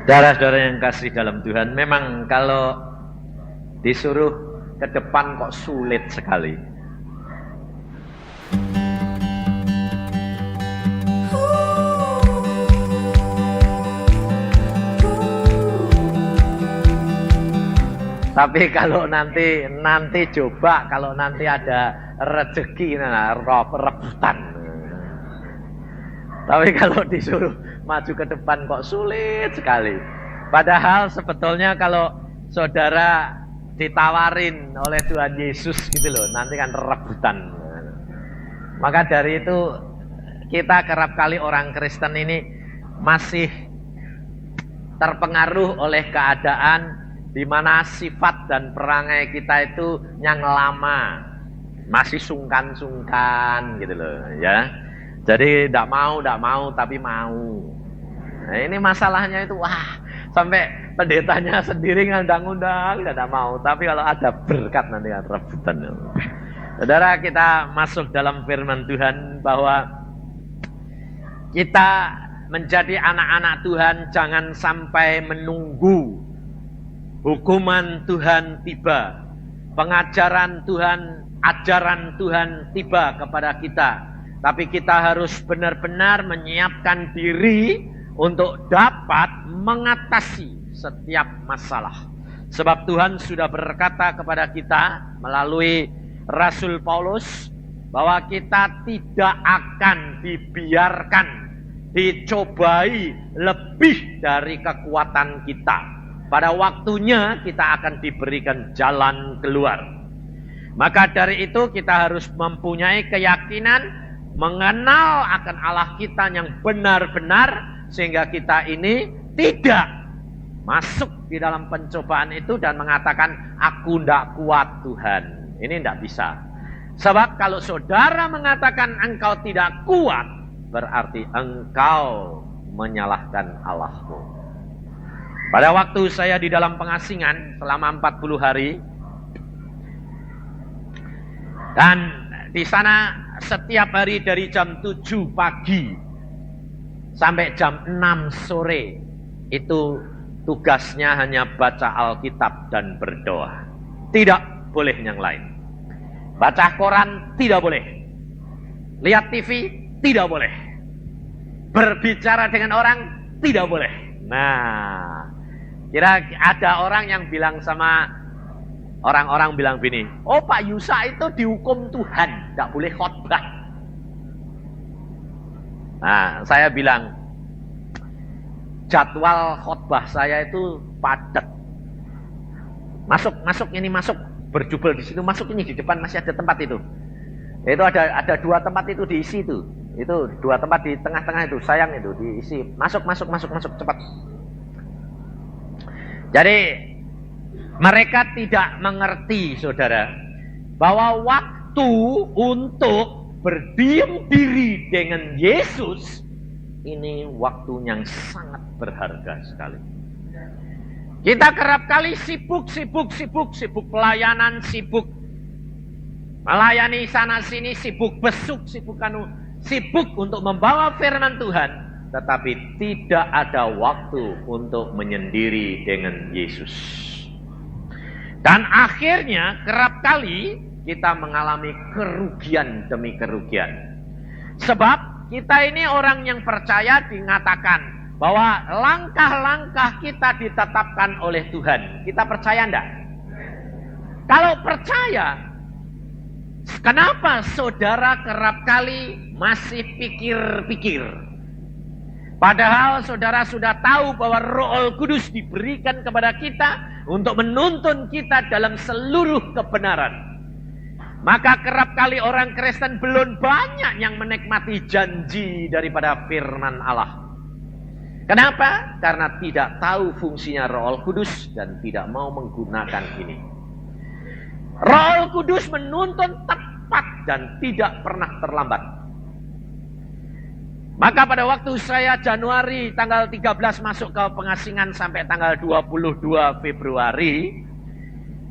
Saudara-saudara yang kasih dalam Tuhan, memang kalau disuruh ke depan kok sulit sekali. Tapi kalau nanti coba, kalau nanti ada rezeki, rebutan. Tapi kalau disuruh maju ke depan kok sulit sekali. Padahal sebetulnya kalau saudara ditawarin oleh Tuhan Yesus gitu loh, nanti kan rebutan. Maka dari itu kita kerap kali orang Kristen ini masih terpengaruh oleh keadaan di mana sifat dan perangai kita itu yang lama, masih sungkan-sungkan gitu loh ya. Jadi tidak mau tapi mau. Nah, ini masalahnya itu, sampai pendetanya sendiri ngundang-undang tidak mau. Tapi kalau ada berkat nanti kan rebutan. Saudara, kita masuk dalam firman Tuhan bahwa kita menjadi anak-anak Tuhan jangan sampai menunggu hukuman Tuhan tiba, pengajaran Tuhan, ajaran Tuhan tiba kepada kita. Tapi kita harus benar-benar menyiapkan diri untuk dapat mengatasi setiap masalah. Sebab Tuhan sudah berkata kepada kita melalui Rasul Paulus bahwa kita tidak akan dibiarkan dicobai lebih dari kekuatan kita. Pada waktunya kita akan diberikan jalan keluar. Maka dari itu kita harus mempunyai keyakinan, mengenal akan Allah kita yang benar-benar, sehingga kita ini tidak masuk di dalam pencobaan itu dan mengatakan aku tidak kuat Tuhan. Ini tidak bisa. Sebab kalau saudara mengatakan engkau tidak kuat, berarti engkau menyalahkan Allahmu. Pada waktu saya di dalam pengasingan selama 40 hari, dan di sana setiap hari dari jam 7 pagi sampai jam 6 sore itu tugasnya hanya baca Alkitab dan berdoa. Tidak boleh yang lain. Baca koran tidak boleh. Lihat TV tidak boleh. Berbicara dengan orang tidak boleh. Nah, kira ada orang yang bilang sama orang-orang bilang gini, oh Pak Yusa itu dihukum Tuhan, tidak boleh khotbah. Nah, saya bilang, jadwal khotbah saya itu padat. Masuk, berjubel di situ, masuk ini di depan masih ada tempat itu. Itu ada 2 tempat itu diisi itu. Itu 2 tempat di tengah-tengah itu, sayang itu diisi. Masuk, cepat. Jadi mereka tidak mengerti, saudara, bahwa waktu untuk berdiam diri dengan Yesus ini waktu yang sangat berharga sekali. Kita kerap kali sibuk pelayanan, sibuk melayani sana sini, sibuk besuk, sibuk untuk membawa firman Tuhan, tetapi tidak ada waktu untuk menyendiri dengan Yesus. Dan akhirnya kerap kali kita mengalami kerugian demi kerugian. Sebab kita ini orang yang percaya dikatakan bahwa langkah-langkah kita ditetapkan oleh Tuhan. Kita percaya enggak? Kalau percaya, kenapa saudara kerap kali masih pikir-pikir? Padahal saudara sudah tahu bahwa Roh Kudus diberikan kepada kita untuk menuntun kita dalam seluruh kebenaran. Maka kerap kali orang Kristen belum banyak yang menikmati janji daripada firman Allah. Kenapa? Karena tidak tahu fungsinya Roh Kudus dan tidak mau menggunakan ini. Roh Kudus menuntun tepat dan tidak pernah terlambat. Maka pada waktu saya Januari tanggal 13 masuk ke pengasingan sampai tanggal 22 Februari,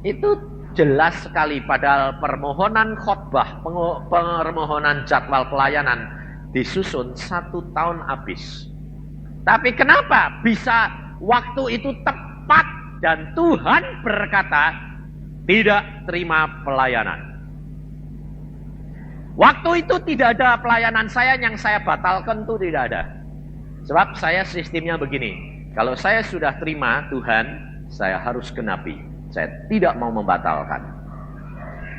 itu jelas sekali padahal permohonan khotbah, permohonan jadwal pelayanan disusun 1 tahun habis. Tapi kenapa bisa waktu itu tepat dan Tuhan berkata, tidak terima pelayanan. Waktu itu tidak ada pelayanan saya yang saya batalkan, itu tidak ada. Sebab saya sistemnya begini, kalau saya sudah terima Tuhan, saya harus genapi. Saya tidak mau membatalkan.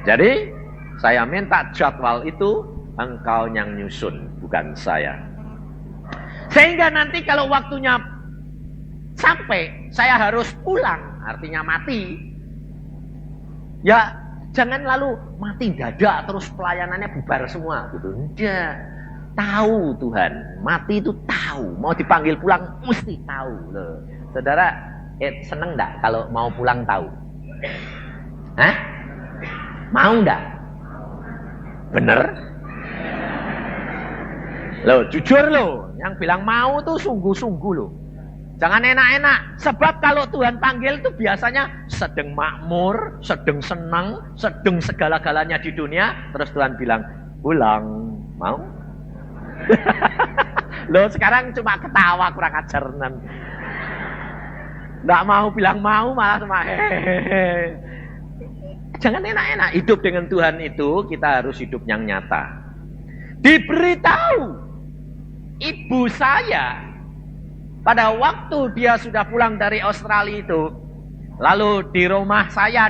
Jadi saya minta jadwal itu, engkau yang nyusun, bukan saya. Sehingga nanti kalau waktunya sampai, saya harus pulang, artinya mati. Ya, jangan lalu mati dadak terus pelayanannya bubar semua gitu. Enggak. Tahu Tuhan, mati itu tahu. Mau dipanggil pulang mesti tahu loh. Saudara, seneng enggak kalau mau pulang tahu? Hah? Mau enggak? Bener? Loh, jujur loh, yang bilang mau tuh sungguh-sungguh loh. Jangan enak-enak. Sebab kalau Tuhan panggil itu biasanya sedang makmur, sedang senang, sedang segala-galanya di dunia. Terus Tuhan bilang, pulang. Mau? Loh, sekarang cuma ketawa, kurang ajar. Nggak mau bilang mau, malah cuma hehehe. Jangan enak-enak. Hidup dengan Tuhan itu, kita harus hidup yang nyata. Diberitahu ibu saya, pada waktu dia sudah pulang dari Australia itu, lalu di rumah saya,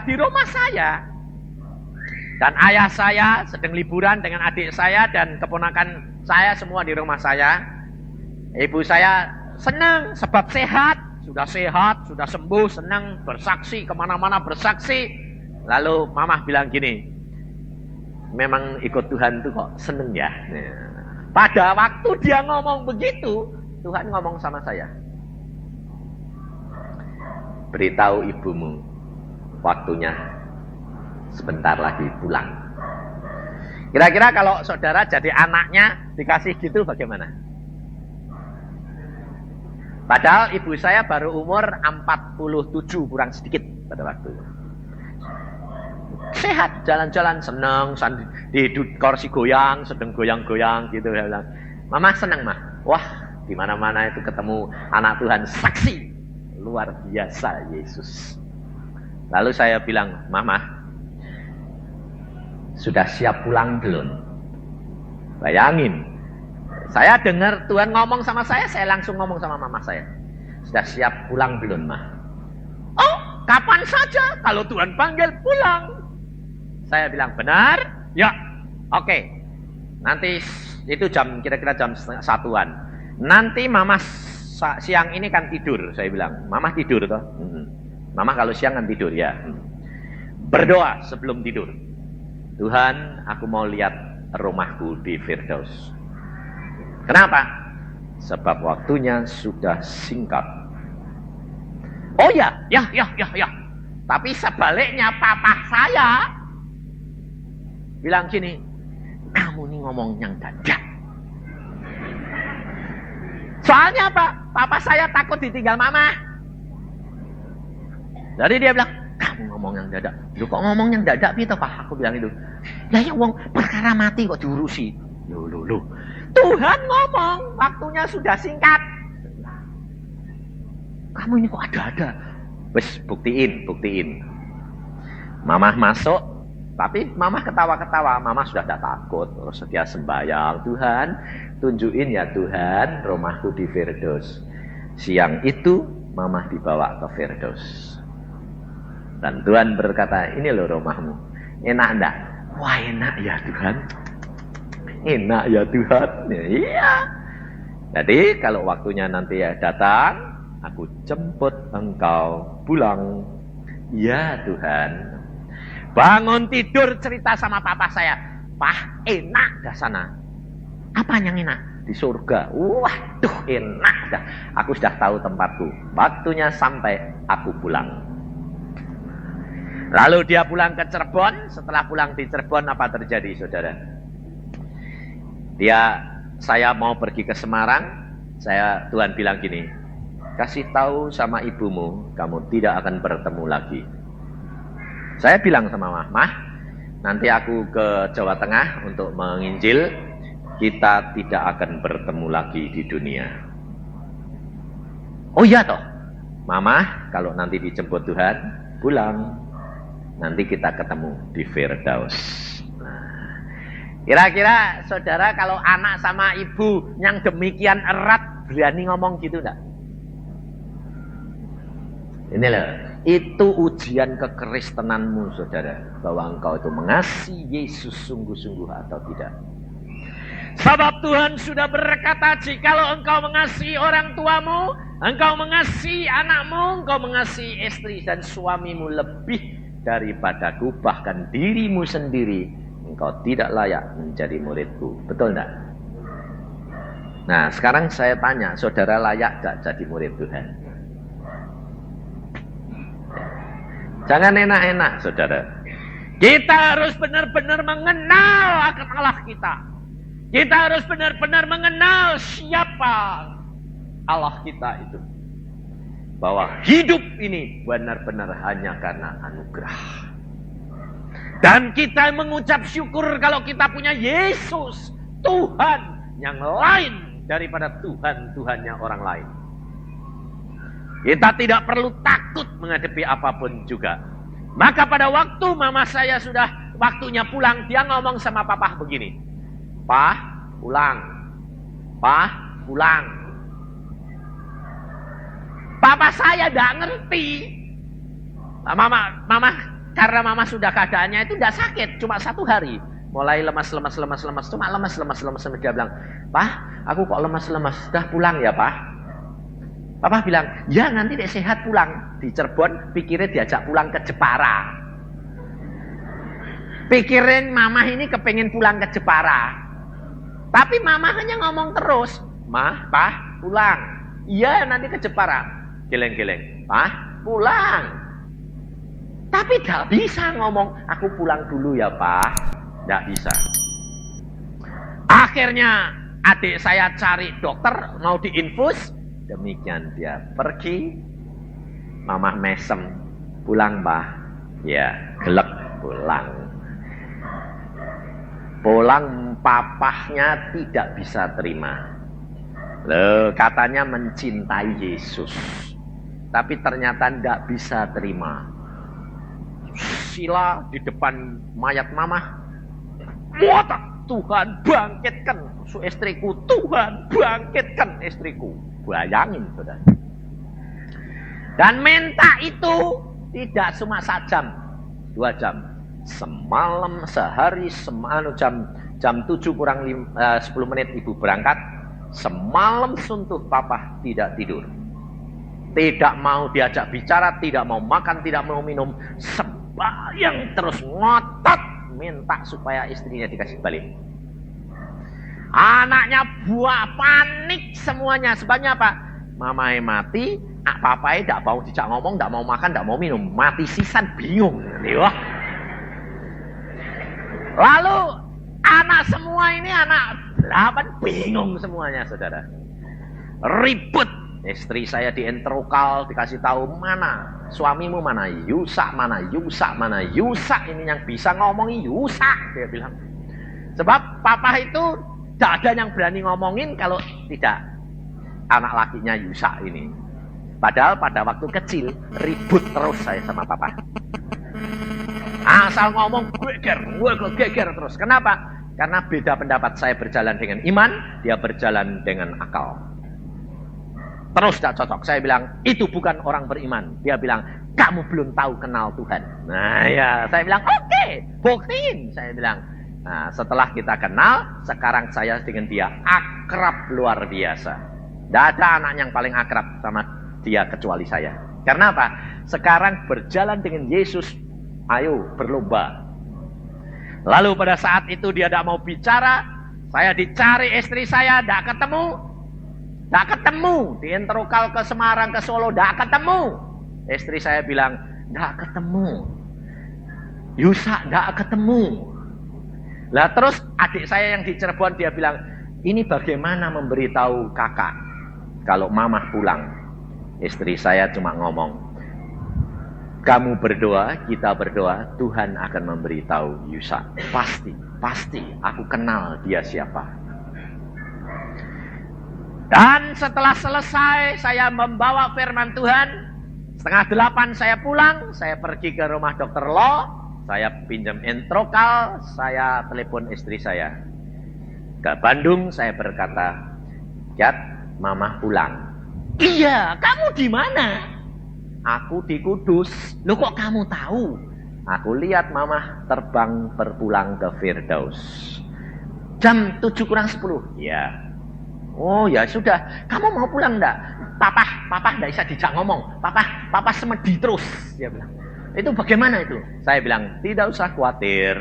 dan ayah saya sedang liburan dengan adik saya dan keponakan saya semua di rumah saya. Ibu saya senang sebab sehat, sudah sembuh, senang bersaksi, kemana-mana bersaksi. Lalu mamah bilang gini, memang ikut Tuhan itu kok seneng ya. Pada waktu dia ngomong begitu, Tuhan ngomong sama saya, beritahu ibumu, waktunya sebentar lagi pulang. Kira-kira kalau saudara jadi anaknya dikasih gitu bagaimana? Padahal ibu saya baru umur 47 kurang sedikit pada waktu itu. Sehat, jalan-jalan, senang, di kursi goyang, sedang goyang-goyang gitu. Saya bilang, Mama senang mah. Wah, di mana-mana itu ketemu anak Tuhan saksi luar biasa Yesus. Lalu saya bilang, Mama, sudah siap pulang belum? Bayangin, saya dengar Tuhan ngomong sama saya langsung ngomong sama mama saya, sudah siap pulang belum, Ma? Oh, kapan saja kalau Tuhan panggil pulang. Saya bilang, benar? Ya, oke. Nanti itu kira-kira jam 1-an. Nanti mama siang ini kan tidur, saya bilang. Mama tidur toh? Mama kalau siang kan tidur ya. Berdoa sebelum tidur. Tuhan, aku mau lihat rumahku di Firdaus. Kenapa? Sebab waktunya sudah singkat. Oh ya. Tapi sebaliknya papa saya bilang gini, kamu nih ngomong yang dadak. Soalnya apa? Papa saya takut ditinggal mama. Jadi dia bilang, kamu ngomong yang dadak. Lu kok ngomong yang dadak gitu Pak? Aku bilang itu. Lah ya wong perkara mati kok diurusi. Loh. Tuhan ngomong, waktunya sudah singkat. Kamu ini kok ada-ada. Wes buktiin. Mama masuk, tapi mama ketawa-ketawa. Mama sudah tidak takut. Terus dia sembahyang, Tuhan, tunjukin ya Tuhan rumahku di Firdaus. Siang itu mama dibawa ke Firdaus. Dan Tuhan berkata, ini loh rumahmu. Enak enggak? Wah, enak ya Tuhan. Enak ya Tuhan. Ya, iya. Jadi kalau waktunya nanti datang, aku jemput engkau pulang. Ya Tuhan. Bangun tidur cerita sama papa saya. Pak, enak dah sana. Apa yang enak? Di surga. Waduh, enak dah. Aku sudah tahu tempatku. Waktunya sampai aku pulang. Lalu dia pulang ke Cirebon. Setelah pulang di Cirebon, apa terjadi, saudara? Saya mau pergi ke Semarang. Tuhan bilang gini, kasih tahu sama ibumu, kamu tidak akan bertemu lagi. Saya bilang sama Mah, nanti aku ke Jawa Tengah untuk menginjil. Kita tidak akan bertemu lagi di dunia. Oh iya toh? Mama, kalau nanti dijemput Tuhan, pulang. Nanti kita ketemu di Firdaus. Nah, kira-kira saudara kalau anak sama ibu yang demikian erat berani ngomong gitu enggak? Ini loh, itu ujian kekristenanmu saudara, bahwa engkau itu mengasihi Yesus sungguh-sungguh atau tidak. Sebab Tuhan sudah berkata, jikalau engkau mengasihi orang tuamu, engkau mengasihi anakmu, engkau mengasihi istri dan suamimu lebih daripadaku, bahkan dirimu sendiri, engkau tidak layak menjadi muridku. Betul enggak? Nah, sekarang saya tanya, saudara layak enggak jadi murid Tuhan? Jangan enak-enak, saudara. Kita harus benar-benar mengenal akan Allah kita. Kita harus benar-benar mengenal siapa Allah kita itu. Bahwa hidup ini benar-benar hanya karena anugerah. Dan kita mengucap syukur kalau kita punya Yesus, Tuhan yang lain daripada Tuhan-Tuhannya orang lain. Kita tidak perlu takut menghadapi apapun juga. Maka pada waktu mama saya sudah waktunya pulang, dia ngomong sama papa begini. Pak, pulang. Pak, pulang. Papa saya tidak ngerti. Mama, karena mama sudah keadaannya itu tidak sakit, cuma 1 hari. Mulai lemas. Cuma lemas. Dia bilang, Pak, aku kok lemas. Sudah pulang ya, Pak? Papa bilang, ya nanti dek sehat pulang. Di Cirebon, pikirnya diajak pulang ke Jepara. Pikirin mama ini kepengen pulang ke Jepara. Tapi mama hanya ngomong terus, Ma, Pak, pulang. Iya nanti ke Jepara. Geleng-geleng, Pak, pulang. Tapi gak bisa ngomong, aku pulang dulu ya Pak. Gak bisa. Akhirnya adik saya cari dokter, mau diinfus. Demikian dia pergi. Mama mesem, pulang Pak. Ya, gelek pulang. Pulang papahnya tidak bisa terima. Loh, katanya mencintai Yesus. Tapi ternyata tidak bisa terima. Sila di depan mayat mama. Wah, Tuhan bangkitkan istriku. Tuhan bangkitkan istriku. Bayangin saudara. Dan minta itu tidak cuma 1 jam, 2 jam. Semalam sehari jam 7 kurang 10 menit ibu berangkat. Semalam suntuh papa tidak tidur. Tidak mau diajak bicara, tidak mau makan, tidak mau minum. Sembahyang terus ngotot minta supaya istrinya dikasih balik. Anaknya buah panik semuanya. Sebabnya apa? Mamai mati, papai tidak mau dijak ngomong, tidak mau makan, tidak mau minum. Mati sisan bingung. Wah. Lalu anak semua ini anak 8 bingung semuanya saudara. Ribut. Istri saya dientrokal, dikasih tahu mana suamimu, mana Yusak ini yang bisa ngomongi Yusak, dia bilang. Sebab papa itu tidak ada yang berani ngomongin kalau tidak anak lakinya Yusak ini. Padahal pada waktu kecil ribut terus saya sama papa. Asal ngomong geger terus. Kenapa? Karena beda pendapat. Saya berjalan dengan iman, dia berjalan dengan akal. Terus tidak cocok. Saya bilang, itu bukan orang beriman. Dia bilang, kamu belum tahu kenal Tuhan. Nah ya, saya bilang, oke, buktiin. Saya bilang, nah setelah kita kenal, sekarang saya dengan dia akrab luar biasa. Tidak ada anak yang paling akrab sama dia kecuali saya. Karena apa? Sekarang berjalan dengan Yesus, ayo berlomba. Lalu pada saat itu dia tidak mau bicara. Saya dicari istri saya, tidak ketemu. Tidak ketemu, dientrokal ke Semarang, ke Solo, tidak ketemu. Istri saya bilang, tidak ketemu. Yusak tidak ketemu. Lah terus adik saya yang di Cirebon dia bilang, ini bagaimana memberitahu kakak kalau mama pulang? Istri saya cuma ngomong, kamu berdoa, kita berdoa, Tuhan akan memberitahu Yusak. Pasti, aku kenal dia siapa. Dan setelah selesai saya membawa firman Tuhan, 7:30 saya pulang, saya pergi ke rumah dokter Lo, saya pinjam entrokal, saya telepon istri saya. Ke Bandung saya berkata, Jat, Mama pulang. Iya, kamu di mana? Aku di Kudus. Loh kok kamu tahu? Aku lihat Mama terbang berpulang ke Firdaus. Jam 7:50. Ya. Oh ya sudah, kamu mau pulang enggak? Papa enggak bisa dijak ngomong. Papa semedi terus, dia bilang. Itu bagaimana itu? Saya bilang, tidak usah khawatir.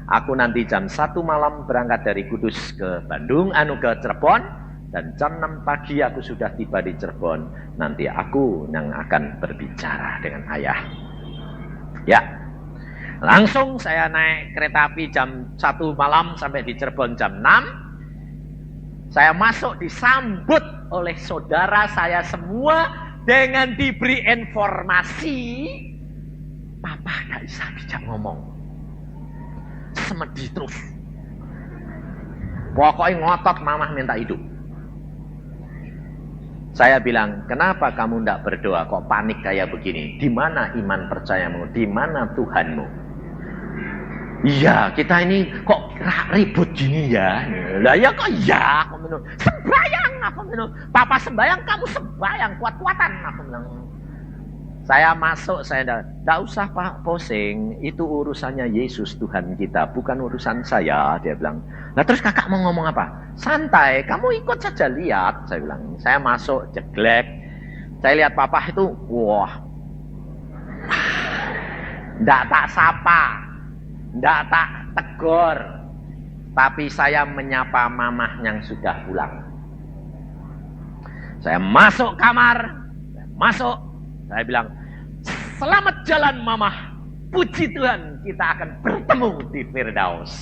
Aku nanti jam 1 malam berangkat dari Kudus ke Bandung, ke Cirebon. Dan jam 6 pagi aku sudah tiba di Cirebon. Nanti aku yang akan berbicara dengan ayah. Ya. Langsung saya naik kereta api jam 1 malam sampai di Cirebon jam 6. Saya masuk disambut oleh saudara saya semua dengan diberi informasi. Papa gak bisa dijak ngomong. Semedi terus. Pokoknya ngotot Mama minta hidup. Saya bilang, kenapa kamu tidak berdoa? Kok panik kayak begini? Di mana iman percayamu? Di mana Tuhanmu? Iya, kita ini kok ribut gini ya? Lah ya kok ya? Aku bilang, sembayang aku bilang. Papa sembayang, kamu sembayang kuat-kuatan aku bilang. Saya masuk, saya tidak usah Pak pusing, itu urusannya Yesus Tuhan kita, bukan urusan saya, dia bilang. Nah terus kakak mau ngomong apa? Santai, kamu ikut saja lihat, saya bilang. Saya masuk, jeglek, saya lihat Papa itu, wah, tidak tak sapa, tidak tak tegur, tapi saya menyapa Mamah yang sudah pulang. Saya masuk kamar, saya bilang, selamat jalan Mamah, puji Tuhan kita akan bertemu di Firdaus.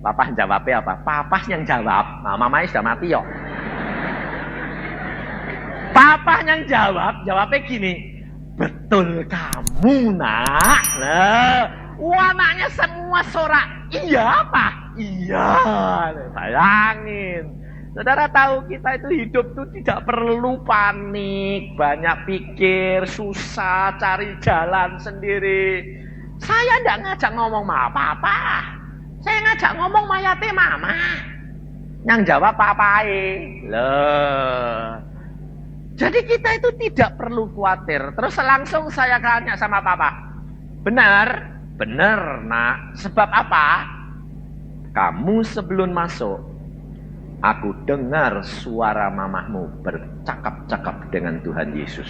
Papa jawabnya apa? Papa yang jawab, nah, Mamanya sudah mati yuk. Papa yang jawabnya gini, betul kamu nak. Nah, anaknya semua sorak, iya Pak, iya. Bayangin. Saudara tahu kita itu hidup itu tidak perlu panik, banyak pikir, susah, cari jalan sendiri. Saya tidak ngajak ngomong apa-apa. Saya ngajak ngomong mayate Mama. Yang jawab papai. Loh. Jadi kita itu tidak perlu khawatir. Terus langsung saya tanya sama Papa. Benar nak. Sebab apa? Kamu sebelum masuk, aku dengar suara Mamahmu bercakap-cakap dengan Tuhan Yesus.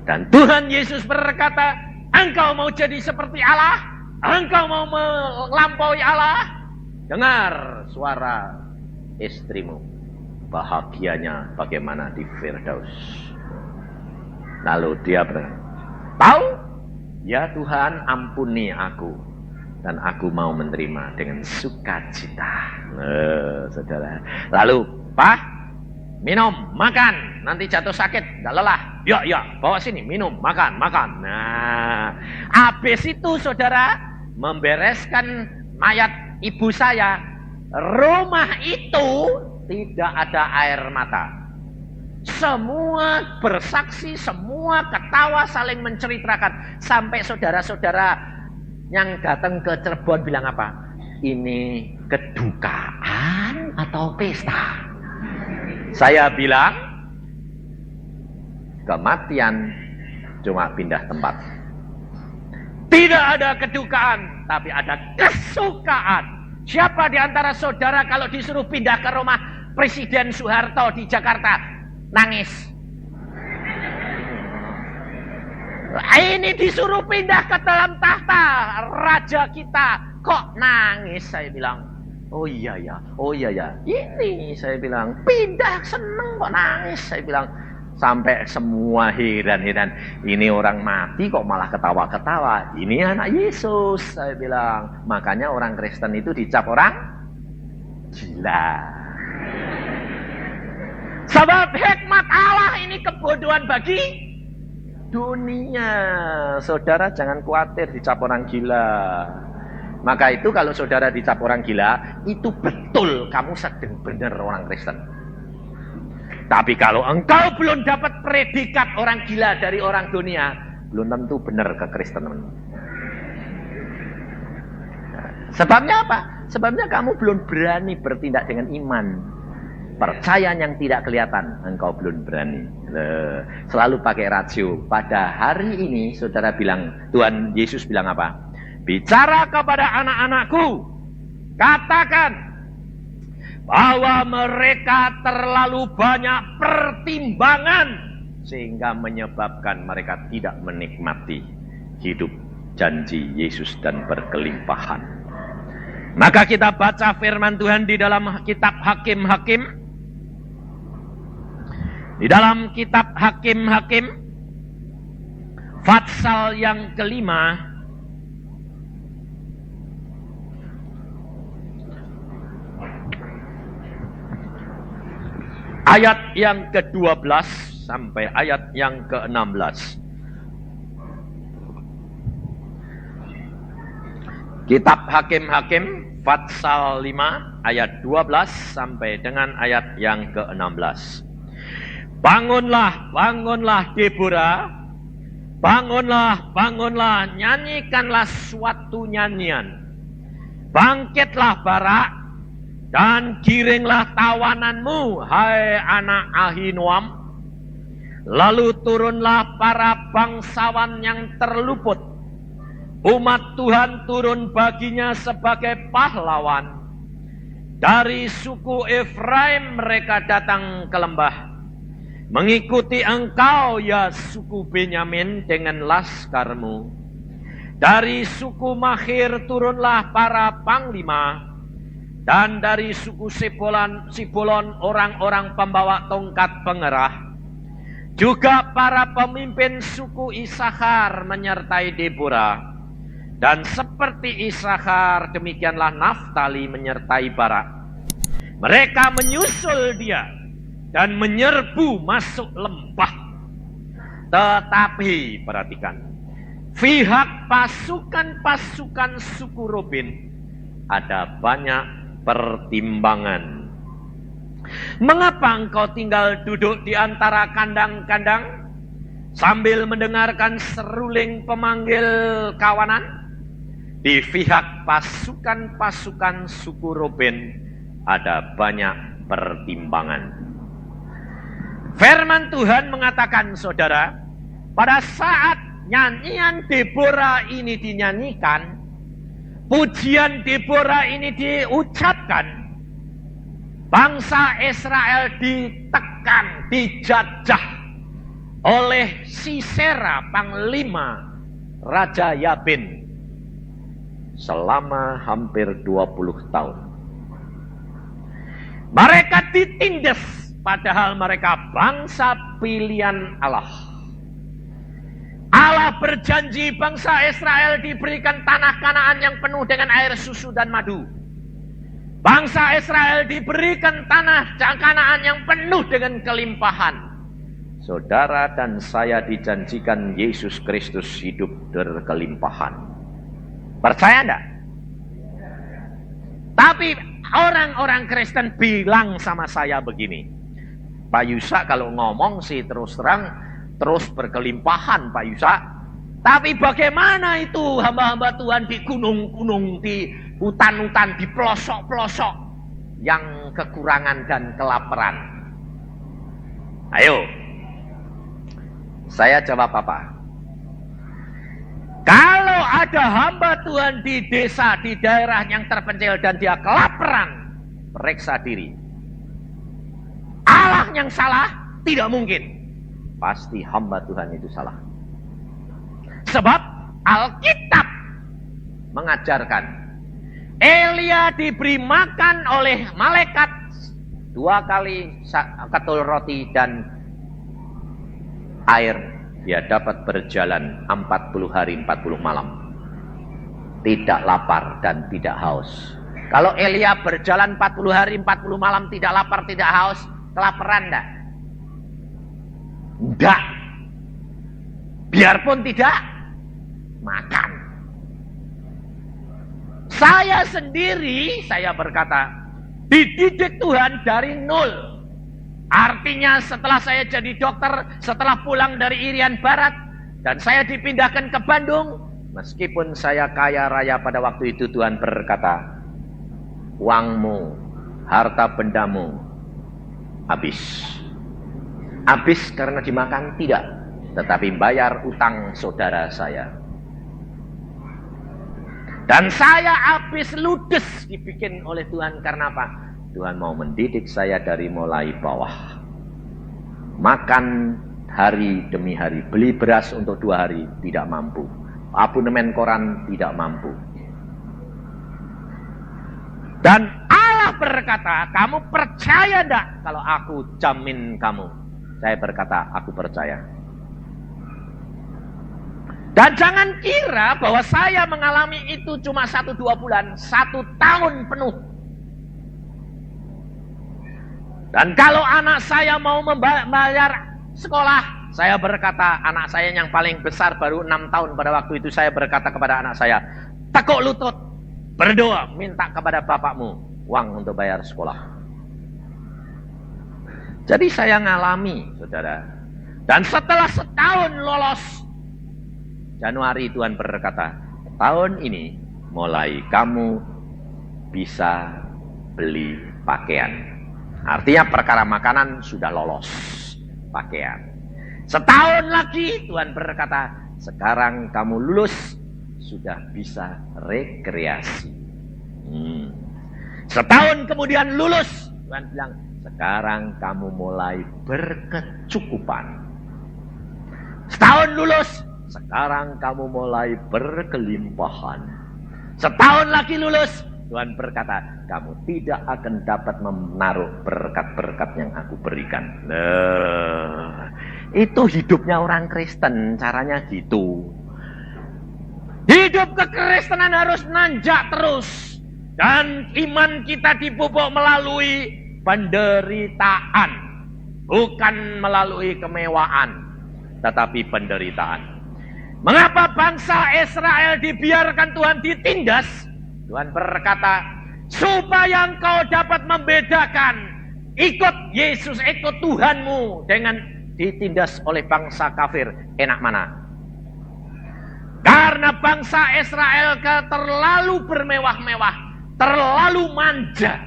Dan Tuhan Yesus berkata, engkau mau jadi seperti Allah? Engkau mau melampaui Allah? Dengar suara istrimu. Bahagianya bagaimana di Firdaus. Lalu dia berkata, tahu? Ya Tuhan, ampuni aku. Dan aku mau menerima dengan sukacita. Saudara. Lalu, Pak, minum, makan. Nanti jatuh sakit, gak lelah. Ya, bawa sini, minum, makan. Nah, habis itu saudara, membereskan mayat ibu saya. Rumah itu tidak ada air mata. Semua bersaksi, semua ketawa, saling menceritakan. Sampai saudara-saudara yang datang ke Cirebon bilang apa? Ini kedukaan atau pesta? Saya bilang, kematian cuma pindah tempat. Tidak ada kedukaan, tapi ada kesukaan. Siapa di antara saudara kalau disuruh pindah ke rumah Presiden Soeharto di Jakarta, nangis? Ini disuruh pindah ke dalam tahta raja kita, kok nangis? Saya bilang, oh iya ya. Ini saya bilang, pindah seneng kok nangis? Saya bilang, sampai semua heran. Ini orang mati kok malah ketawa-ketawa. Ini anak Yesus, saya bilang. Makanya orang Kristen itu dicap orang gila. Sebab hikmat Allah ini kebodohan bagi dunia. Saudara jangan khawatir dicap orang gila. Maka itu kalau saudara dicap orang gila, itu betul kamu sedang benar orang Kristen. Tapi kalau engkau belum dapat predikat orang gila dari orang dunia, belum tentu benar kekristenan. Sebabnya apa? Sebabnya kamu belum berani bertindak dengan iman. Percaya yang tidak kelihatan, engkau belum berani. Selalu pakai rasio. Pada hari ini saudara bilang, Tuhan Yesus bilang apa? Bicara kepada anak-anakku, katakan bahwa mereka terlalu banyak pertimbangan sehingga menyebabkan mereka tidak menikmati hidup janji Yesus dan berkelimpahan. Maka kita baca firman Tuhan di dalam kitab Hakim-Hakim. Di dalam kitab Hakim-Hakim pasal yang kelima, ayat yang ke-12 sampai ayat yang ke-16. Kitab Hakim-Hakim pasal 5 ayat 12 sampai dengan ayat yang ke-16. Bangunlah, bangunlah Deborah, bangunlah, nyanyikanlah suatu nyanyian. Bangkitlah Barak, dan giringlah tawananmu, hai anak Ahinoam. Lalu turunlah para bangsawan yang terluput. Umat Tuhan turun baginya sebagai pahlawan. Dari suku Efraim mereka datang ke lembah. Mengikuti engkau ya suku Benyamin dengan laskarmu. Dari suku Mahir turunlah para panglima. Dan dari suku Sibolon orang-orang pembawa tongkat pengerah. Juga para pemimpin suku Isakar menyertai Deborah. Dan seperti Isakar demikianlah Naftali menyertai Barak. Mereka menyusul dia dan menyerbu masuk lembah. Tetapi perhatikan, pihak pasukan-pasukan suku Ruben ada banyak pertimbangan. Mengapa engkau tinggal duduk di antara kandang-kandang sambil mendengarkan seruling pemanggil kawanan? Di pihak pasukan-pasukan suku Ruben ada banyak pertimbangan. Firman Tuhan mengatakan, saudara, pada saat nyanyian Deborah ini dinyanyikan, pujian Deborah ini diucapkan, bangsa Israel ditekan, dijajah oleh Sisera, panglima Raja Yabin, selama hampir 20 tahun. Mereka ditindas, padahal mereka bangsa pilihan Allah. Allah berjanji bangsa Israel diberikan tanah Kanaan yang penuh dengan air susu dan madu. Bangsa Israel diberikan tanah Kanaan yang penuh dengan kelimpahan. Saudara dan saya dijanjikan Yesus Kristus hidup berkelimpahan. Percaya enggak? Tapi orang-orang Kristen bilang sama saya begini, Pak Yusa kalau ngomong sih terus terang, terus berkelimpahan Pak Yusa. Tapi bagaimana itu hamba-hamba Tuhan di gunung-gunung, di hutan-hutan, di pelosok-pelosok yang kekurangan dan kelaparan? Ayo, saya jawab apa? Kalau ada hamba Tuhan di desa, di daerah yang terpencil dan dia kelaparan, periksa diri. Allah yang salah? Tidak mungkin. Pasti hamba Tuhan itu salah. Sebab Alkitab mengajarkan Elia diberi makan oleh malaikat 2 kali ketul roti dan air. Dia dapat berjalan 40 hari 40 malam. Tidak lapar dan tidak haus. Kalau Elia berjalan 40 hari 40 malam tidak lapar, tidak haus, kelaparan enggak? Enggak. Biarpun tidak makan. Saya sendiri, saya berkata, dididik Tuhan dari nol. Artinya setelah saya jadi dokter, setelah pulang dari Irian Barat, dan saya dipindahkan ke Bandung, meskipun saya kaya raya pada waktu itu, Tuhan berkata, uangmu, harta bendamu, habis. Habis karena dimakan? Tidak. Tetapi bayar utang saudara saya. Dan saya habis ludes dibikin oleh Tuhan. Karena apa? Tuhan mau mendidik saya dari mulai bawah. Makan hari demi hari. Beli beras untuk 2 hari, tidak mampu. Abonemen koran, tidak mampu. Dan Allah berkata, kamu percaya enggak kalau aku jamin kamu? Saya berkata, aku percaya. Dan jangan kira bahwa saya mengalami itu cuma 1-2 bulan, 1 tahun penuh. Dan kalau anak saya mau membayar sekolah, saya berkata, anak saya yang paling besar baru 6 tahun pada waktu itu, saya berkata kepada anak saya, tekuk lutut, berdoa, minta kepada bapakmu uang untuk bayar sekolah. Jadi saya ngalami, saudara. Dan setelah setahun lolos, Januari Tuhan berkata, tahun ini mulai kamu bisa beli pakaian. Artinya perkara makanan sudah lolos, pakaian. Setahun lagi Tuhan berkata, sekarang kamu lulus, sudah bisa rekreasi. Setahun kemudian lulus, Tuhan bilang, sekarang kamu mulai berkecukupan. Setahun lulus, sekarang kamu mulai berkelimpahan. Setahun lagi lulus, Tuhan berkata, kamu tidak akan dapat menaruh berkat-berkat yang aku berikan. Itu hidupnya orang Kristen, caranya gitu. Hidup kekristenan harus nanjak terus. Dan iman kita dipupuk melalui penderitaan. Bukan melalui kemewahan, tetapi penderitaan. Mengapa bangsa Israel dibiarkan Tuhan ditindas? Tuhan berkata, supaya engkau dapat membedakan ikut Yesus, ikut Tuhanmu dengan ditindas oleh bangsa kafir. Enak mana? Karena bangsa Israel terlalu bermewah-mewah, terlalu manja,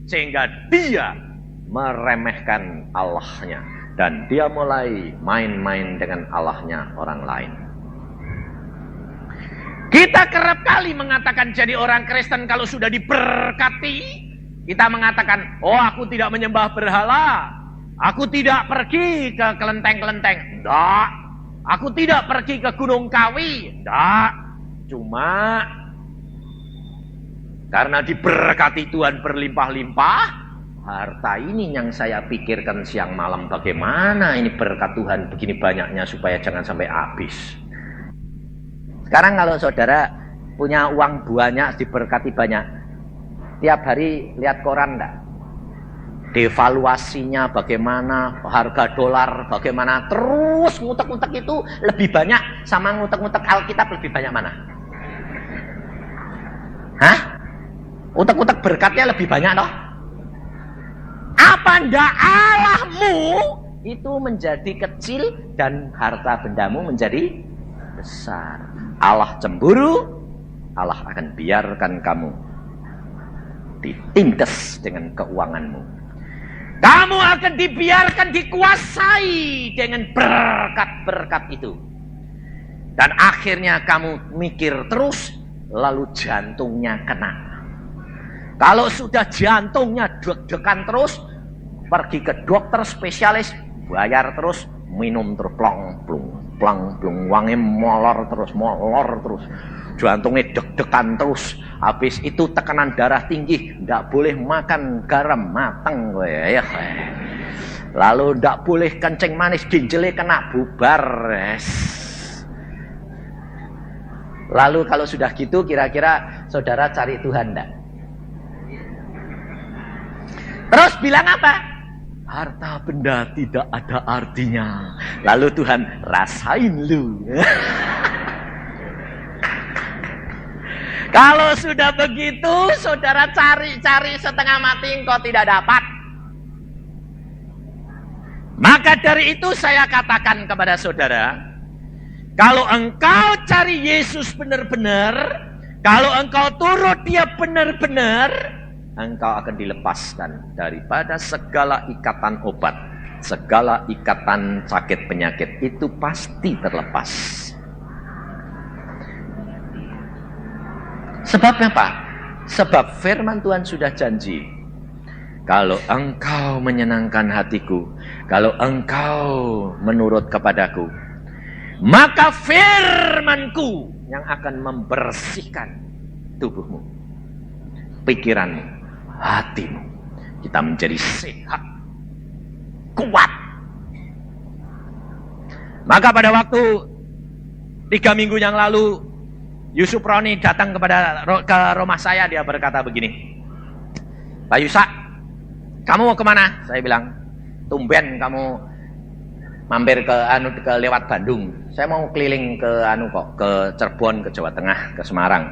sehingga dia meremehkan Allahnya. Dan dia mulai main-main dengan Allahnya orang lain. Kita kerap kali mengatakan jadi orang Kristen kalau sudah diberkati, kita mengatakan, oh aku tidak menyembah berhala, aku tidak pergi ke kelenteng-kelenteng, enggak, aku tidak pergi ke Gunung Kawi, enggak, cuma karena diberkati Tuhan berlimpah-limpah, harta ini yang saya pikirkan siang malam, bagaimana ini berkat Tuhan begini banyaknya supaya jangan sampai habis. Sekarang kalau saudara punya uang banyak, diberkati banyak, tiap hari lihat koran enggak? Devaluasinya bagaimana, harga dolar bagaimana, terus ngutek-ngutek itu lebih banyak sama ngutek-ngutek Alkitab lebih banyak mana? Hah? Utek-utek berkatnya lebih banyak toh? Apa ndak Allahmu itu menjadi kecil dan harta bendamu menjadi besar? Allah cemburu, Allah akan biarkan kamu ditindas dengan keuanganmu. Kamu akan dibiarkan dikuasai dengan berkat-berkat itu. Dan akhirnya kamu mikir terus, lalu jantungnya kena. Kalau sudah jantungnya deg-degan terus, pergi ke dokter spesialis, bayar terus, minum terus, plong, wangi molor terus, jantungnya deg-degan terus. Habis itu tekanan darah tinggi, tidak boleh makan garam matang, ya. Lalu tidak boleh kencing manis, ginjalnya kena bubar. Lalu kalau sudah gitu, kira-kira saudara cari Tuhan enggak? Terus bilang apa? Harta benda tidak ada artinya. Lalu Tuhan, rasain lu. Kalau sudah begitu, saudara cari-cari setengah mati engkau tidak dapat. Maka dari itu saya katakan kepada saudara, kalau engkau cari Yesus benar-benar, kalau engkau turut dia benar-benar, engkau akan dilepaskan daripada segala ikatan obat, segala ikatan sakit penyakit, itu pasti terlepas. Sebab apa? Sebab firman Tuhan sudah janji, kalau engkau menyenangkan hatiku, kalau engkau menurut kepadaku, maka firmanku yang akan membersihkan tubuhmu, pikiranmu, hatimu. Kita menjadi sehat, kuat. Maka pada waktu 3 minggu yang lalu, Yusuf Roni datang ke rumah saya. Dia berkata begini, Pak Yusak, kamu mau kemana? Saya bilang, tumben kamu mampir ke lewat Bandung. Saya mau keliling ke Cirebon, ke Jawa Tengah, ke Semarang.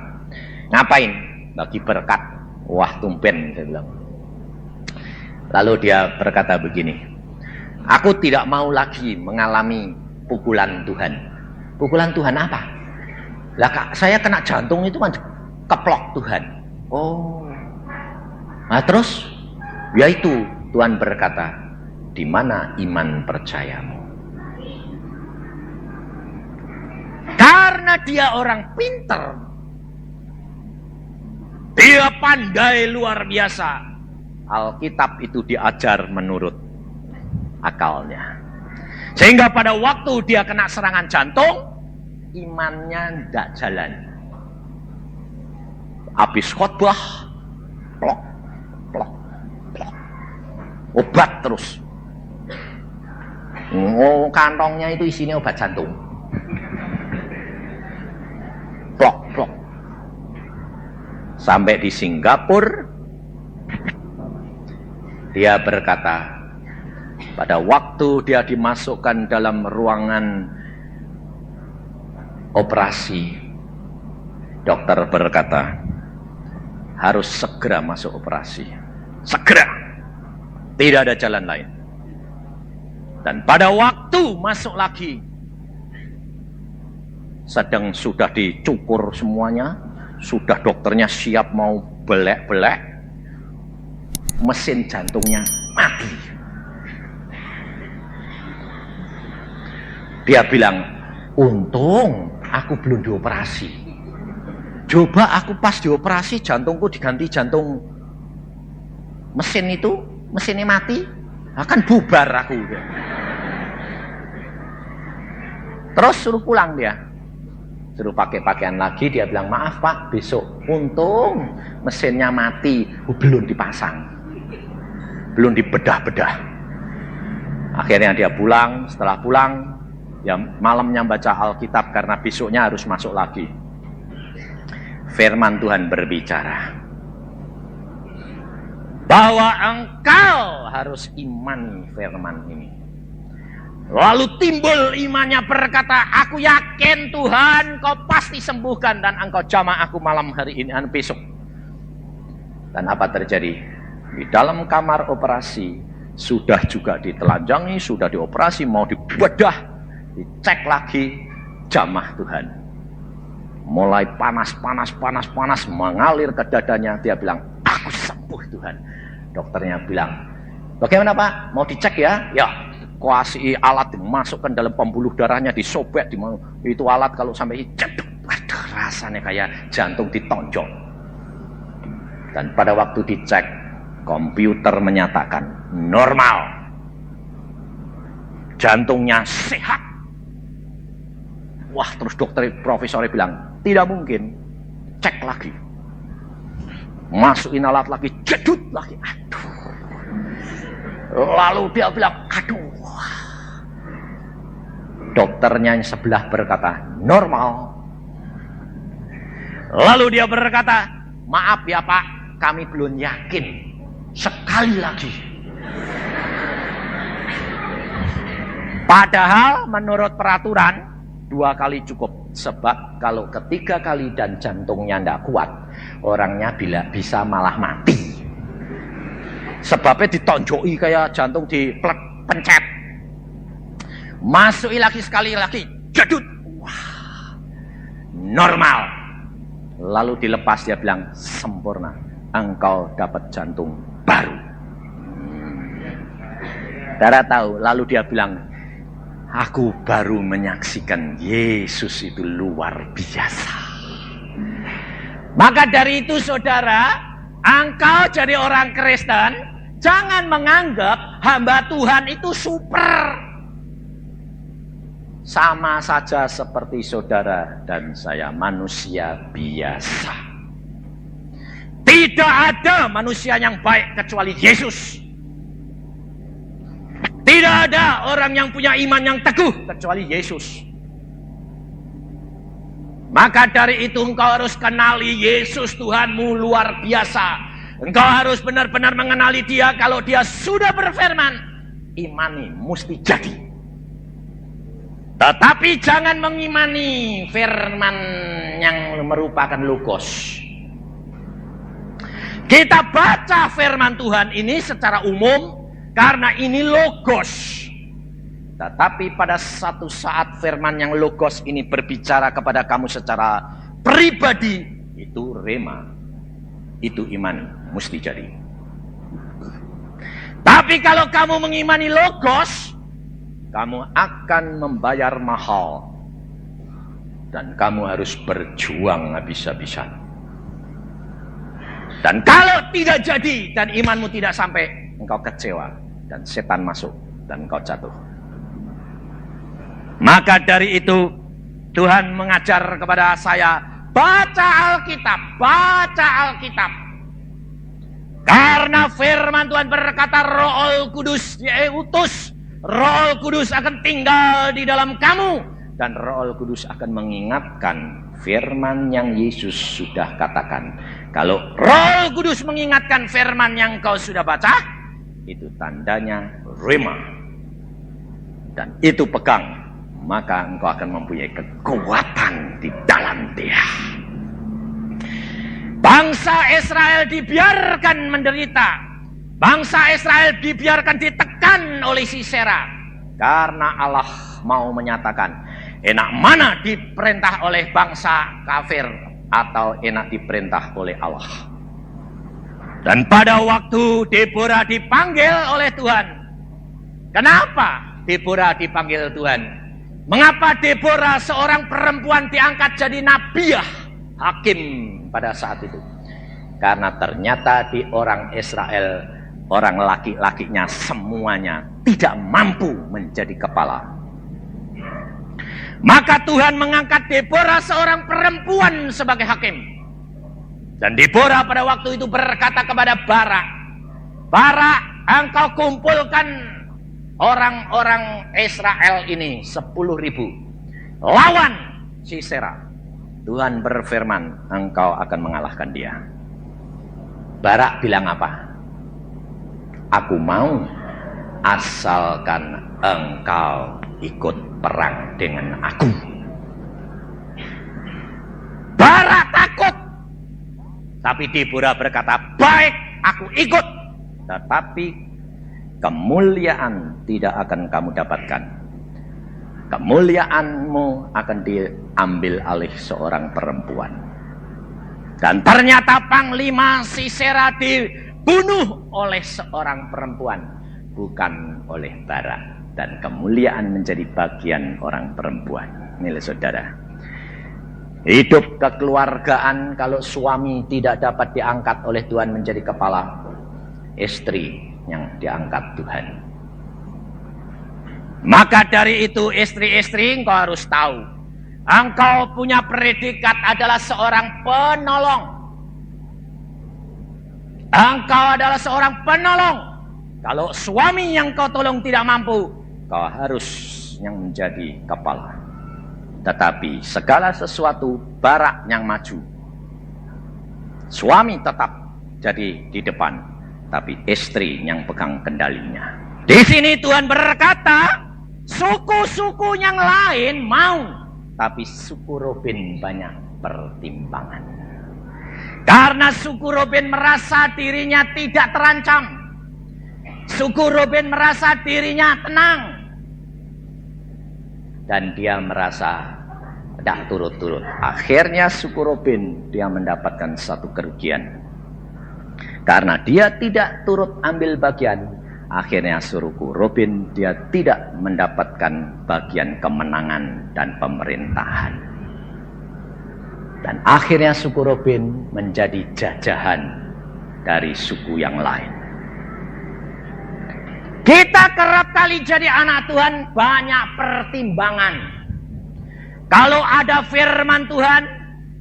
Ngapain? Bagi berkat. Wah, tumben, saya bilang. Lalu dia berkata begini, aku tidak mau lagi mengalami pukulan Tuhan. Pukulan Tuhan apa? Lah, saya kena jantung itu kan keplok Tuhan. Oh. Nah, terus yaitu Tuhan berkata, di mana iman percayamu? Karena dia orang pinter, dia pandai luar biasa, Alkitab itu diajar menurut akalnya. Sehingga pada waktu dia kena serangan jantung, imannya tidak jalan. Habis khotbah, plok, plok, plok, obat terus. Oh, kantongnya itu isinya obat jantung. Plok, plok. Sampai di Singapura, dia berkata, pada waktu dia dimasukkan dalam ruangan operasi, dokter berkata, harus segera masuk operasi. Segera. Tidak ada jalan lain. Dan pada waktu masuk lagi, sudah dicukur semuanya, sudah dokternya siap mau belek-belek, mesin jantungnya mati. Dia bilang, untung aku belum dioperasi. Coba aku pas dioperasi, jantungku diganti jantung mesin itu, mesinnya mati, akan bubar aku. Terus suruh pulang dia. Suruh pakai pakaian lagi, dia bilang, maaf Pak, besok. Untung mesinnya mati, belum dipasang. Belum dibedah-bedah. Akhirnya dia pulang, setelah pulang, ya malamnya baca Alkitab karena besoknya harus masuk lagi. Firman Tuhan berbicara bahwa engkau harus iman firman ini. Lalu timbul imannya, berkata, aku yakin Tuhan kau pasti sembuhkan dan engkau jamah aku malam hari ini dan besok. Dan apa terjadi? Di dalam kamar operasi sudah juga ditelanjangi, sudah dioperasi, mau dibedah, dicek lagi, jamah Tuhan. Mulai panas mengalir ke dadanya. Dia bilang, aku sembuh Tuhan. Dokternya bilang, bagaimana Pak? Mau dicek ya? Ya, kuasi alat dimasukkan dalam pembuluh darahnya, disobek, itu alat kalau sampai cedek, aduh, rasanya kayak jantung ditonjok. Dan pada waktu dicek, komputer menyatakan normal, jantungnya sehat. Wah, terus profesornya bilang, tidak mungkin, cek lagi, masukin alat lagi, jedut lagi, aduh. Lalu dia bilang, aduh. Dokternya yang sebelah berkata, normal. Lalu dia berkata, maaf ya Pak, kami belum yakin. Sekali lagi. Padahal menurut peraturan 2 kali cukup. Sebab kalau ketiga kali dan jantungnya tidak kuat, orangnya bisa malah mati. Sebabnya ditonjoki kayak jantung dipencet. Masuki lagi sekali lagi, jadut. Wah, normal. Lalu dilepas, dia bilang, sempurna. Engkau dapat jantung baru. Saudara tahu, lalu dia bilang, aku baru menyaksikan Yesus itu luar biasa. Maka dari itu saudara, engkau jadi orang Kristen, jangan menganggap hamba Tuhan itu super. Sama saja seperti saudara dan saya, manusia biasa. Tidak ada manusia yang baik kecuali Yesus. Tidak ada orang yang punya iman yang teguh kecuali Yesus. Maka dari itu engkau harus kenali Yesus Tuhanmu luar biasa. Engkau harus benar-benar mengenali Dia. Kalau Dia sudah berfirman, imani mesti jadi. Tetapi jangan mengimani firman yang merupakan logos. Kita baca firman Tuhan ini secara umum karena ini logos. Tetapi pada satu saat firman yang logos ini berbicara kepada kamu secara pribadi, itu rema. Itu iman, mesti jadi. Tapi kalau kamu mengimani logos, kamu akan membayar mahal. Dan kamu harus berjuang habis-habisan. Dan kalau tidak jadi dan imanmu tidak sampai, engkau kecewa dan setan masuk dan engkau jatuh. Maka dari itu Tuhan mengajar kepada saya, baca Alkitab, baca Alkitab. Karena firman Tuhan berkata, Roh Kudus diutus, Roh Kudus akan tinggal di dalam kamu, dan Roh Kudus akan mengingatkan firman yang Yesus sudah katakan. Kalau Roh Kudus mengingatkan firman yang kau sudah baca, itu tandanya rema. Dan itu pegang, maka engkau akan mempunyai kekuatan di dalam Dia. Bangsa Israel dibiarkan menderita. Bangsa Israel dibiarkan ditekan oleh Sisera. Karena Allah mau menyatakan, enak mana diperintah oleh bangsa kafir atau enak diperintah oleh Allah. Dan pada waktu Deborah dipanggil oleh Tuhan. Kenapa Deborah dipanggil Tuhan? Mengapa Deborah seorang perempuan diangkat jadi nabiah, hakim pada saat itu? Karena ternyata di orang Israel, orang laki-lakinya semuanya tidak mampu menjadi kepala. Maka Tuhan mengangkat Deborah seorang perempuan sebagai hakim. Dan Deborah pada waktu itu berkata kepada Barak, Barak, engkau kumpulkan orang-orang Israel ini 10.000 lawan Sisera. Tuhan berfirman, engkau akan mengalahkan dia. Barak bilang apa? Aku mau, asalkan engkau ikut perang dengan aku. Barak takut. Tapi Deborah berkata, baik, aku ikut. Tetapi kemuliaan tidak akan kamu dapatkan. Kemuliaanmu akan diambil alih seorang perempuan. Dan ternyata Panglima Sisera dibunuh oleh seorang perempuan, bukan oleh Barak. Dan kemuliaan menjadi bagian orang perempuan. Ini saudara, hidup kekeluargaan kalau suami tidak dapat diangkat oleh Tuhan menjadi kepala, istri yang diangkat Tuhan. Maka dari itu istri-istri, engkau harus tahu, engkau punya predikat adalah seorang penolong. Engkau adalah seorang penolong. Kalau suami yang kau tolong tidak mampu, kau harus yang menjadi kepala. Tetapi segala sesuatu Barak yang maju. Suami tetap jadi di depan, tapi istri yang pegang kendalinya. Di sini Tuhan berkata, suku-suku yang lain mau, tapi suku Ruben banyak pertimbangan. Karena suku Ruben merasa dirinya tidak terancam. Suku Ruben merasa dirinya tenang. dan dia merasa tidak turut-turut. Akhirnya suku Ruben dia mendapatkan satu kerugian. Karena dia tidak turut ambil bagian, akhirnya suku Ruben dia tidak mendapatkan bagian kemenangan dan pemerintahan. Dan akhirnya suku Ruben menjadi jajahan dari suku yang lain. Kita kerap kali jadi anak Tuhan banyak pertimbangan. Kalau ada firman Tuhan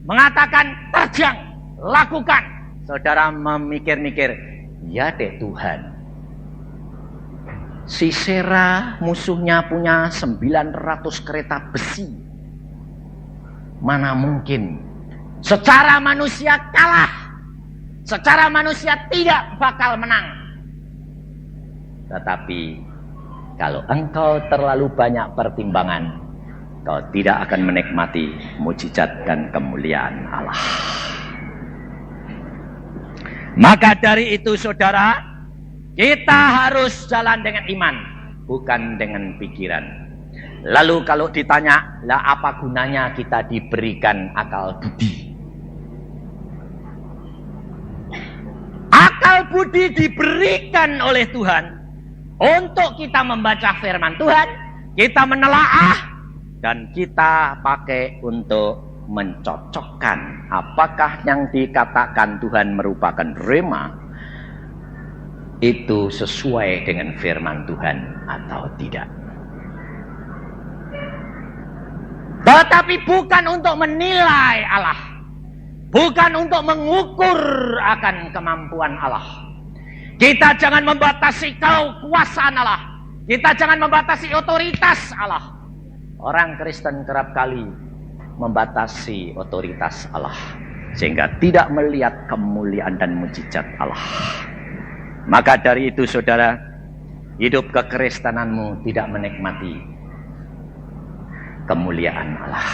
mengatakan terjang, lakukan. Saudara memikir-mikir, ya deh Tuhan. Sisera musuhnya punya 900 kereta besi. Mana mungkin secara manusia kalah. Secara manusia tidak bakal menang. Tetapi kalau engkau terlalu banyak pertimbangan, kau tidak akan menikmati mujizat dan kemuliaan Allah. Maka dari itu saudara, kita harus jalan dengan iman, bukan dengan pikiran. Lalu kalau ditanya, lah apa gunanya kita diberikan akal budi? Akal budi diberikan oleh Tuhan untuk kita membaca firman Tuhan, kita menelaah, dan kita pakai untuk mencocokkan apakah yang dikatakan Tuhan merupakan rema itu sesuai dengan firman Tuhan atau tidak. Tetapi bukan untuk menilai Allah, bukan untuk mengukur akan kemampuan Allah. Kita jangan membatasi kekuasaan Allah, kita jangan membatasi otoritas Allah. Orang Kristen kerap kali membatasi otoritas Allah sehingga tidak melihat kemuliaan dan mujizat Allah. Maka dari itu saudara, hidup kekristenanmu tidak menikmati kemuliaan Allah.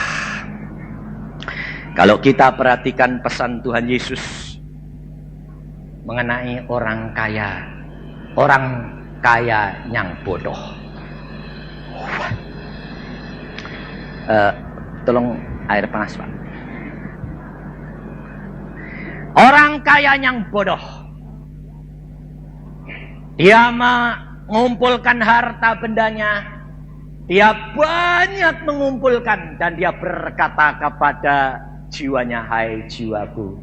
Kalau kita perhatikan pesan Tuhan Yesus mengenai orang kaya yang bodoh. Tolong air panas Pak. Orang kaya yang bodoh, dia mengumpulkan harta bendanya, dia banyak mengumpulkan, dan dia berkata kepada jiwanya, hai jiwaku,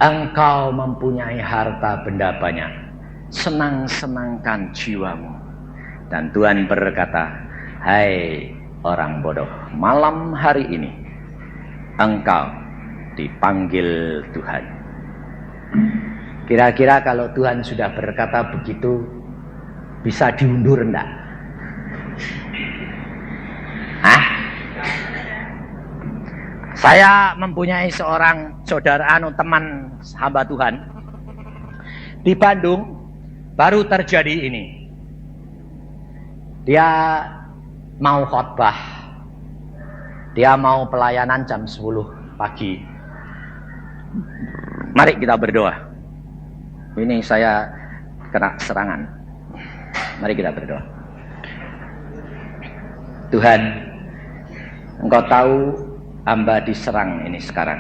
engkau mempunyai harta benda banyak, senang-senangkan jiwamu. Dan Tuhan berkata, hai orang bodoh, malam hari ini engkau dipanggil Tuhan. Kira-kira kalau Tuhan sudah berkata begitu, bisa diundur enggak? Saya mempunyai seorang saudara teman hamba Tuhan di Bandung, baru terjadi ini. Dia mau khotbah, dia mau pelayanan jam 10 pagi. Mari kita berdoa. Ini saya kena serangan. Mari kita berdoa. Tuhan, Engkau tahu hamba diserang ini sekarang.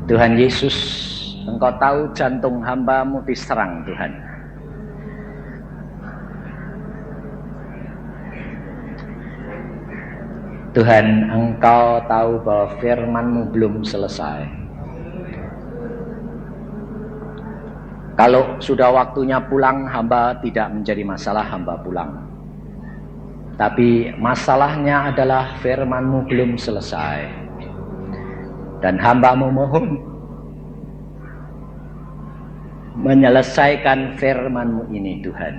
Tuhan Yesus, Engkau tahu jantung hamba-Mu diserang Tuhan. Tuhan, Engkau tahu bahwa firman-Mu belum selesai. Kalau sudah waktunya pulang, hamba tidak menjadi masalah, hamba pulang. Tapi masalahnya adalah firman-Mu belum selesai. Dan hamba-Mu mohon menyelesaikan firman-Mu ini Tuhan.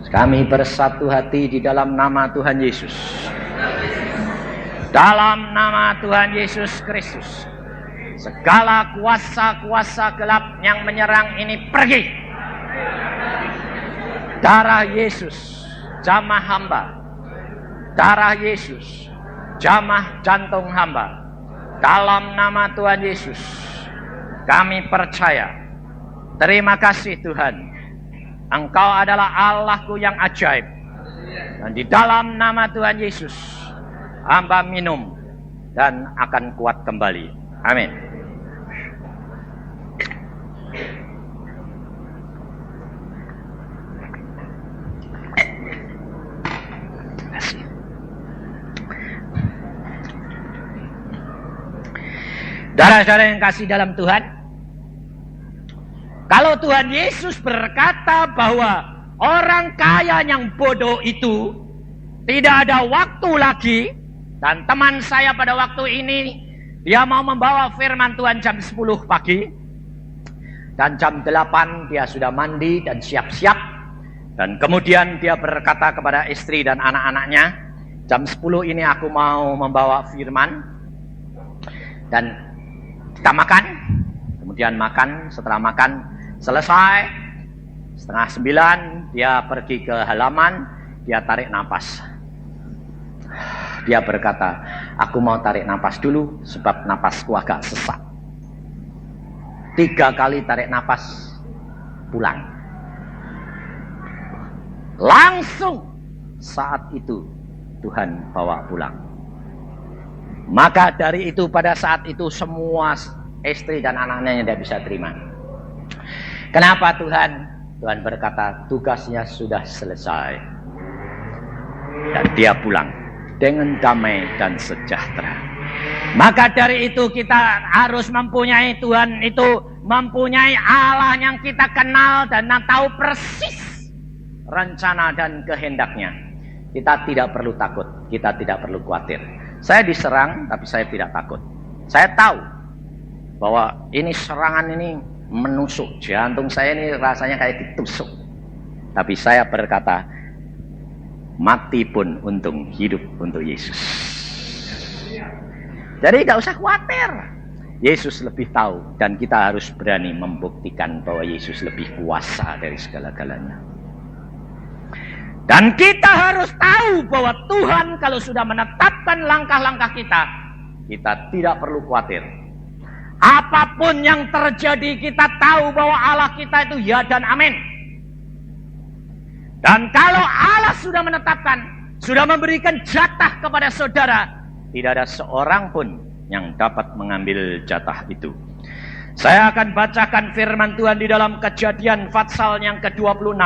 Kami bersatu hati di dalam nama Tuhan Yesus. Dalam nama Tuhan Yesus Kristus. Segala kuasa-kuasa gelap yang menyerang ini pergi. Darah Yesus jamah hamba. Darah Yesus jamah jantung hamba. Dalam nama Tuhan Yesus kami percaya. Terima kasih Tuhan. Engkau adalah Allahku yang ajaib. Dan di dalam nama Tuhan Yesus, hamba minum dan akan kuat kembali. Amin. Saudara-saudara yang kasih dalam Tuhan, kalau Tuhan Yesus berkata bahwa orang kaya yang bodoh itu tidak ada waktu lagi, dan teman saya pada waktu ini dia mau membawa firman Tuhan jam 10 pagi, dan jam 8 dia sudah mandi dan siap-siap, dan kemudian dia berkata kepada istri dan anak-anaknya, jam 10 ini aku mau membawa firman, dan kita makan, kemudian makan, setelah makan selesai, 8:30 dia pergi ke halaman, dia tarik napas. Dia berkata, aku mau tarik napas dulu sebab napasku agak sesak. 3 kali tarik napas, pulang. Langsung saat itu Tuhan bawa pulang. Maka dari itu pada saat itu semua istri dan anaknya tidak bisa terima. Kenapa Tuhan? Tuhan berkata tugasnya sudah selesai. Dan dia pulang dengan damai dan sejahtera. Maka dari itu kita harus mempunyai Tuhan itu, mempunyai Allah yang kita kenal dan tahu persis rencana dan kehendaknya. Kita tidak perlu takut, kita tidak perlu khawatir. Saya diserang, tapi saya tidak takut. Saya tahu bahwa ini serangan ini menusuk. Jantung saya ini rasanya kayak ditusuk. Tapi saya berkata, mati pun untung, hidup untuk Yesus. Jadi gak usah khawatir. Yesus lebih tahu, dan kita harus berani membuktikan bahwa Yesus lebih kuasa dari segala-galanya. Dan kita harus tahu bahwa Tuhan kalau sudah menetapkan langkah-langkah kita, kita tidak perlu khawatir. Apapun yang terjadi, kita tahu bahwa Allah kita itu ya dan amin. Dan kalau Allah sudah menetapkan, sudah memberikan jatah kepada saudara, tidak ada seorang pun yang dapat mengambil jatah itu. Saya akan bacakan firman Tuhan di dalam Kejadian pasal yang ke-26.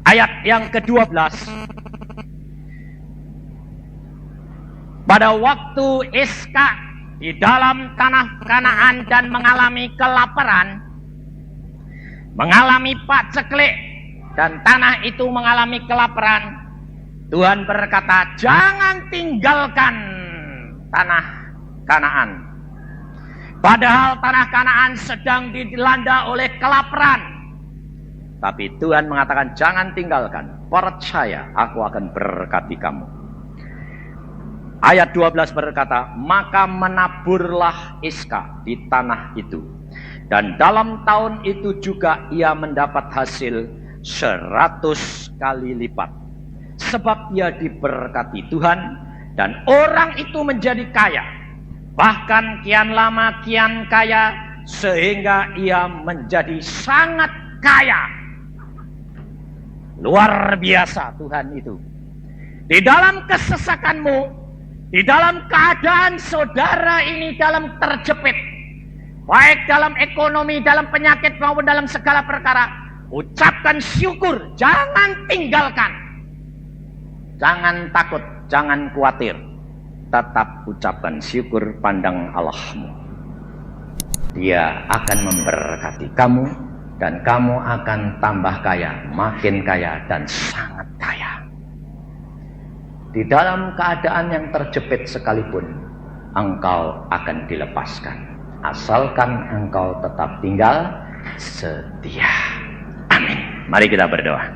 Ayat yang ke-12. Pada waktu Iska di dalam tanah Kanaan dan mengalami kelaparan, mengalami paceklik, dan tanah itu mengalami kelaparan, Tuhan berkata, jangan tinggalkan tanah Kanaan. Padahal tanah Kanaan sedang dilanda oleh kelaparan. Tapi Tuhan mengatakan jangan tinggalkan, percaya aku akan berkati kamu. Ayat 12 berkata, maka menaburlah Iska di tanah itu. Dan dalam tahun itu juga ia mendapat hasil 100 kali lipat. Sebab ia diberkati Tuhan dan orang itu menjadi kaya. Bahkan kian lama kian kaya sehingga ia menjadi sangat kaya. Luar biasa Tuhan itu. Di dalam kesesakanmu, di dalam keadaan saudara ini dalam terjepit, baik dalam ekonomi, dalam penyakit maupun dalam segala perkara, ucapkan syukur, jangan tinggalkan. Jangan takut, jangan khawatir. Tetap ucapkan syukur, pandang Allahmu. Dia akan memberkati kamu, dan kamu akan tambah kaya, makin kaya, dan sangat kaya. Di dalam keadaan yang terjepit sekalipun, engkau akan dilepaskan. Asalkan engkau tetap tinggal setia. Amin. Mari kita berdoa.